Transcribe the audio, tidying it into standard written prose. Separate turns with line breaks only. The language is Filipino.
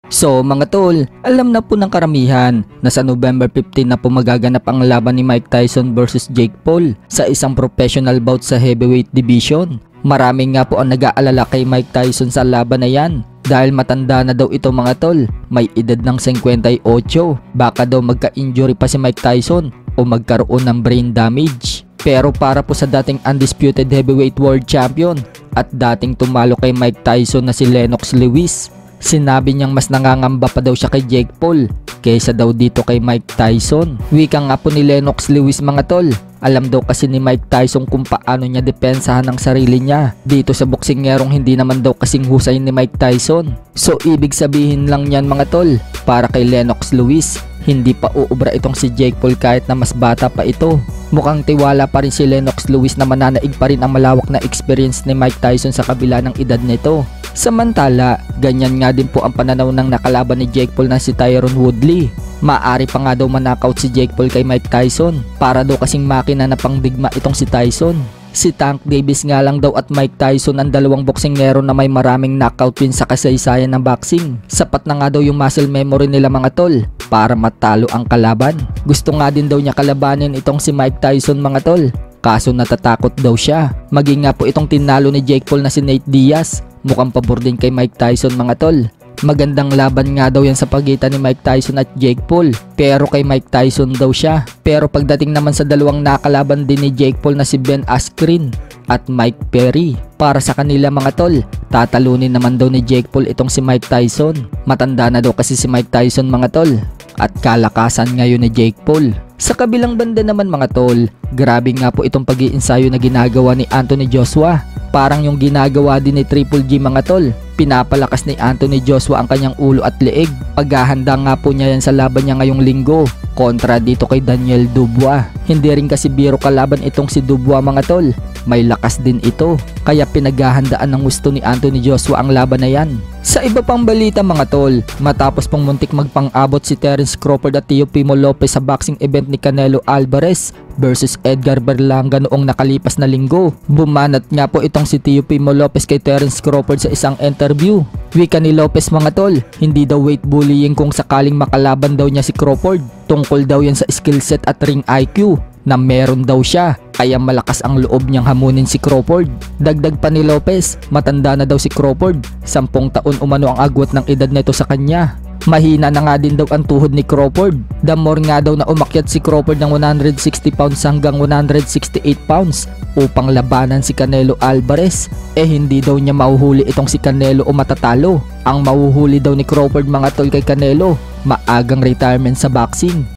So mga tol, alam na po ng karamihan na sa November 15 na po magaganap ang laban ni Mike Tyson versus Jake Paul sa isang professional bout sa heavyweight division. Marami nga po ang nag-aalala kay Mike Tyson sa laban na yan dahil matanda na daw ito mga tol, may edad ng 58, baka daw magka-injury pa si Mike Tyson o magkaroon ng brain damage. Pero para po sa dating undisputed heavyweight world champion at dating tumalo kay Mike Tyson na si Lennox Lewis, sinabi niyang mas nangangamba pa daw siya kay Jake Paul kaysa daw dito kay Mike Tyson. Wika nga po ni Lennox Lewis mga tol, alam daw kasi ni Mike Tyson kung paano niya depensahan ang sarili niya dito sa boksingerong hindi naman daw kasing husay ni Mike Tyson. So ibig sabihin lang niyan mga tol, para kay Lennox Lewis, hindi pa uubra itong si Jake Paul kahit na mas bata pa ito. Mukhang tiwala pa rin si Lennox Lewis na mananaig pa rin ang malawak na experience ni Mike Tyson sa kabila ng edad nito. Samantala, ganyan nga din po ang pananaw ng nakalaban ni Jake Paul na si Tyron Woodley. Maaari pa nga daw manakaut si Jake Paul kay Mike Tyson para daw kasing makina na pangdigma itong si Tyson. Si Tank Davis nga lang daw at Mike Tyson ang dalawang boksingero na may maraming knockout win sa kasaysayan ng boxing. Sapat na nga daw yung muscle memory nila mga tol para matalo ang kalaban. Gusto nga din daw niya kalabanin itong si Mike Tyson mga tol, kaso natatakot daw siya. Maging nga po itong tinalo ni Jake Paul na si Nate Diaz, mukhang pabor din kay Mike Tyson mga tol. Magandang laban nga daw yan sa pagitan ni Mike Tyson at Jake Paul, pero kay Mike Tyson daw siya. Pero pagdating naman sa dalawang nakalaban din ni Jake Paul na si Ben Askren at Mike Perry, para sa kanila mga tol, tatalunin naman daw ni Jake Paul itong si Mike Tyson. Matanda na daw kasi si Mike Tyson mga tol at kalakasan ngayon ni Jake Paul. Sa kabilang banda naman mga tol, grabe nga po itong pag-iinsayo na ginagawa ni Anthony Joshua. Parang yung ginagawa din ni Triple G mga tol. Pinapalakas ni Anthony Joshua ang kanyang ulo at leeg. Paghahanda nga po niya yan sa laban niya ngayong linggo kontra dito kay Daniel Dubois. Hindi rin kasi biro kalaban itong si Dubois mga tol. May lakas din ito, kaya pinaghahandaan ng gusto ni Anthony Joshua ang laban na yan. Sa iba pang balita mga tol, matapos pong muntik magpang-abot si Terence Crawford at Teofimo Lopez sa boxing event ni Canelo Alvarez versus Edgar Berlanga noong nakalipas na linggo, bumanat nga po itong si Teofimo Lopez kay Terence Crawford sa isang interview. Wika ni Lopez mga tol, hindi daw weight bullying kung sakaling makalaban daw niya si Crawford. Tungkol daw yan sa skill set at ring IQ na meron daw siya, kaya malakas ang loob niyang hamunin si Crawford. Dagdag pa ni Lopez, matanda na daw si Crawford, 10 taon umano ang agwat ng edad nito sa kanya. Mahina na nga din daw ang tuhod ni Crawford. The more nga daw na umakyat si Crawford ng 160 pounds hanggang 168 pounds upang labanan si Canelo Alvarez, hindi daw niya mahuhuli itong si Canelo o matatalo. Ang mahuhuli daw ni Crawford mga tol kay Canelo, maagang retirement sa boxing.